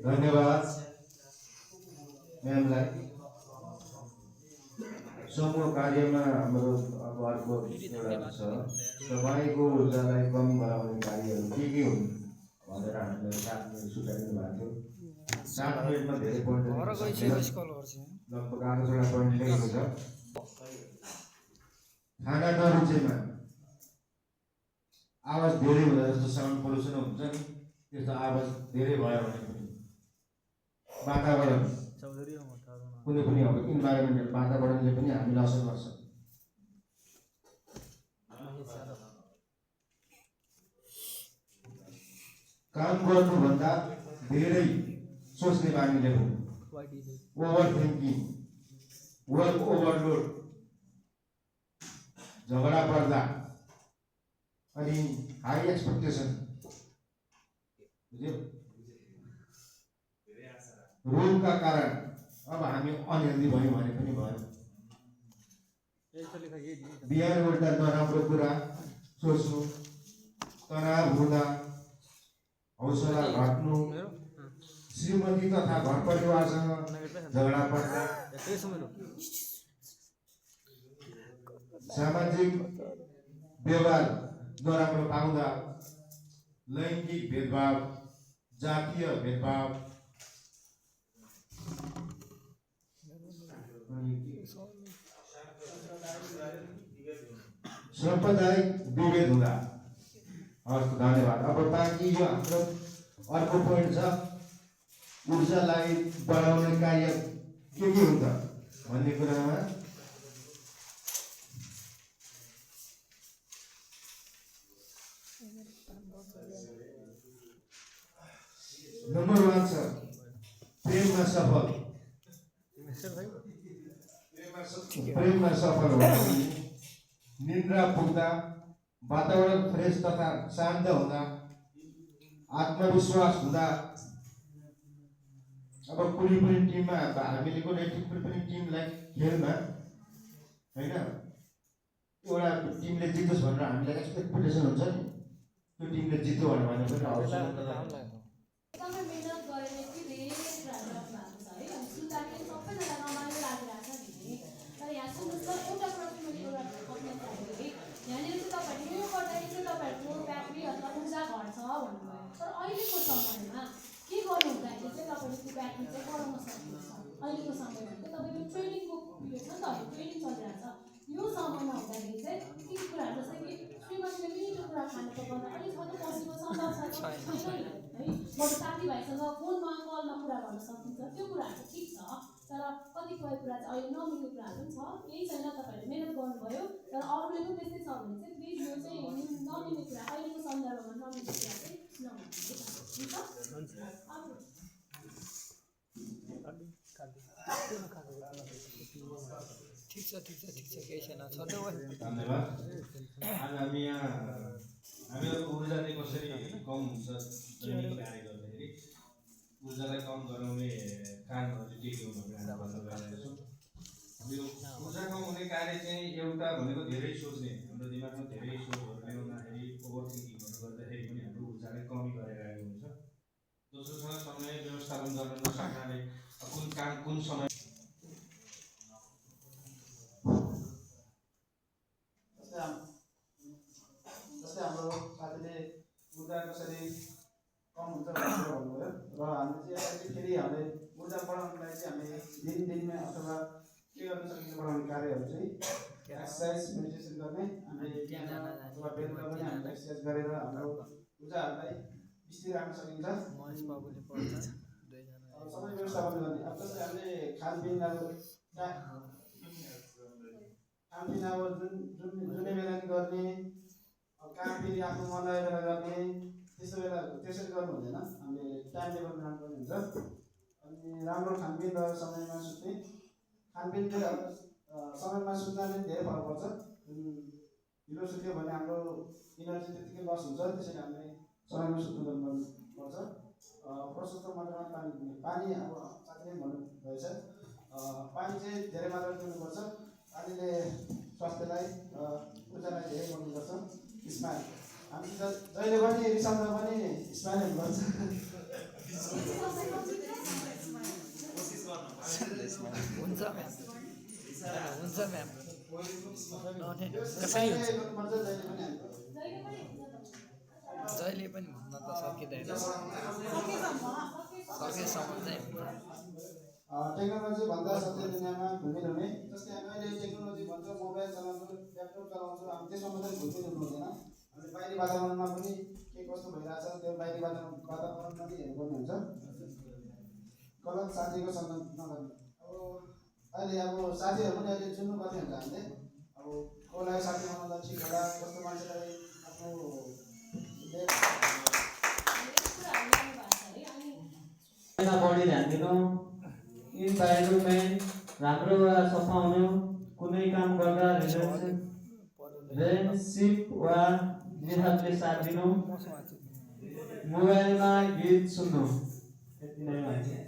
धन्यवाद म्यामलाई। समूह कार्यमा हाम्रो अब अर्को एउटा छ, तपाईँको ऊर्जालाई कम गराउने कार्यहरू के हुन् भनेर हामीलाई 7 मिनट सुझाइदिनु भएको थियो। 7 मिनटमा धेरै पोइन्ट लगभग 8वटा पोइन्ट लेखेको छ। खाना नरुचेमा आवाज धेरै हुँदा जस्तो साउन्ड पोल्युसन हुन्छ नि, त्यस्तो आवाज धेरै भयो भने पनि वातावरण कुनै पनि अब इन्भाइरोमेन्टल वातावरणले पनि हामीलाई असर गर्छ। काम गर्नुभन्दा धेरै सोच्ने बानीले पनि ओभर थिङ्किङ, वर्क ओभरलोड, झगडा पर्दा अनि हाई एक्सपेक्टेसन, रोगका कारण अब हामी अनहेल्दी भयौँ भने पनि भयो। बिहान उठ्दा नराम्रो कुरा सोच्नु, तनाव हुँदा हौसला घट्नु, श्रीमती तथा घर परिवारसँग झगडा पर्दा, सामाजिक व्यवहार नराम्रो पाउँदा, लैङ्गिक भेदभाव, जातीय भेदभाव, साम्प्रदायिक विभेद हुँदा। हस्, धन्यवाद। अब बाँकी यो हाम्रो अर्को पोइन्ट छ, ऊर्जालाई बढाउने कार्य के हुन्छ भन्ने कुरामा नम्बर 1 छ प्रेममा सफल। प्रेममा सफल हुँदा, निन्द्रा पुग्दा, वातावरण फ्रेस तथा शान्त हुँदा, आत्मविश्वास हुँदा। अब कुनै पनि टिममा हामीले कुनै पनि टिमलाई खेलमा होइन एउटा टिमले जित्योस् भनेर हामीलाई एक्सपेक्टेसन हुन्छ नि, त्यो टिमले जित्यो भने पनि तर अहिलेको समयमा के गर्नु हुँदाखेरि चाहिँ तपाईँले त्यो ब्याट्री चाहिँ बढाउन सक्नुहुन्छ। अहिलेको समयमा चाहिँ तपाईँको ट्रेनिङको पिरियड छ नि त, ट्रेनिङ चलिरहेको छ। यो समयमा हुँदाखेरि चाहिँ ती कुराहरू जस्तै कि श्रीमतीले मिठो कुरा खानु पकाउँदा अलिक मात्रै पोसिबल सम्भव छ है, बरु साथीभाइसँग फोनमा कलमा कुरा गर्न सकिन्छ, त्यो कुराहरू चाहिँ ठिक छ। तर कतिपय कुरा चाहिँ अहिले नमिल्ने कुराहरू पनि छ। केही छैन, तपाईँहरूले मिहिनेत गर्नुभयो, तर अरूले पनि त्यस्तै छ भने चाहिँ प्लिज यो चाहिँ नमिल्ने कुरा, अहिलेको सन्दर्भमा नमिल्ने कुरा चाहिँ ठिक छ केही छैन। धन्यवाद। आज हामी यहाँ हामीहरूको ऊर्जा चाहिँ कसरी कम हुन्छ दैनिक कार्य गर्दाखेरि ऊर्जालाई कम गराउने कारणहरू के हो भनेर हामी भन्न गइरहेका छौँ। यो ऊर्जा कम हुने कार्य चाहिँ एउटा भनेको धेरै सोच्ने, हाम्रो दिमागमा धेरै सोचहरू ल्याउँदाखेरि ओभर थिङ्किङहरू गर्दाखेरि पनि हाम्रो ऊर्जालाई कमी गरेर आएको हुन्छ। दोस्रोसँग समय व्यवस्थापन गर्न नसक्नाले कुन काम कुन समय जस्तै हाम्रो साथीले ऊर्जा कसरी कम हुन्छ भनेर भन्नुभयो र हामीले चाहिँ फेरि हामीले ऊर्जा बढाउनको लागि चाहिँ हामीले दिनदिनमा अथवा के गर्न सकिन्छ बढाउने कार्यहरू चाहिँ एक्सर्साइज, मेडिटेसन गर्ने, हामीले बिहान अथवा बेलुका पनि हामीले एक्सर्साइज गरेर हाम्रो ऊर्जाहरूलाई स्थिर राख्न सकिन्छ। समय व्यवस्थापन गर्ने, अब जस्तै हामीले खानपिन अब जुनै बेला नि गर्ने, काम फेरि आफ्नो मन लागेको बेला गर्ने, त्यसै गर्नु हुँदैन। हामीले टाइम टेबल बनाउनुपर्ने हुन्छ। अनि राम्रो खानपिन र समयमा सुत्ने, खानपिन चाहिँ अब समयमा सुत्नाले धेरै फरक पर्छ। ढिलो सुत्यो भने हाम्रो इनर्जी त्यतिकै लस हुन्छ, त्यसैले हामीले समयमा सुत्नु गर्नुपर्छ। प्रशस्त मात्रामा पानी पिउने, पानी अब साथीले भन्नु भएछ, पानी चाहिँ धेरै मात्रामा पिउनुपर्छ। पानीले स्वास्थ्यलाई ऊर्जालाई धेरै बढाउनुपर्छ। स्माइल, हामी जहिले पनि रिसाउँदा पनि स्माइल हुनुपर्छ। हुन्छ म्याम हुन्छ म्याम कसरी हुन्छ गर्नुपर्छ जहिले पनि हामी जहिले पनि हुन त सकिँदैन सकेसम्म चाहिँ हुन्छ टेक्नोलोजी भन्दा सत्य दुनियाँमा घुमिर हुने जस्तै हामी अहिले टेक्नोलोजी भन्छ मोबाइल चलाउँछौँ ल्यापटप चलाउँछौँ हामी त्यसमा मात्रै घुमिर हुनु हुँदैन हामीले बाहिरी वातावरणमा पनि के कस्तो भइरहेछ त्यो बाहिरी वातावरणमा पनि हेर्नुपर्ने हुन्छ गलत साथीको सङ्गत नगर्ने अब अहिले अब साथीहरू पनि अहिले चुन्नुपर्ने हुन्छ हामीले अब कसलाई साथी बनाउँदा ठिक होला कस्तो मान्छेलाई आफ्नो बढी ध्यान दिनु इन्भाइरोमेन्ट राम्रो वा सफा हुनु कुनै काम गर्दा रिलेसनसिप वा जिहादले साथ दिनु मोबाइलमा गीत सुन्नु यति नै भन्छ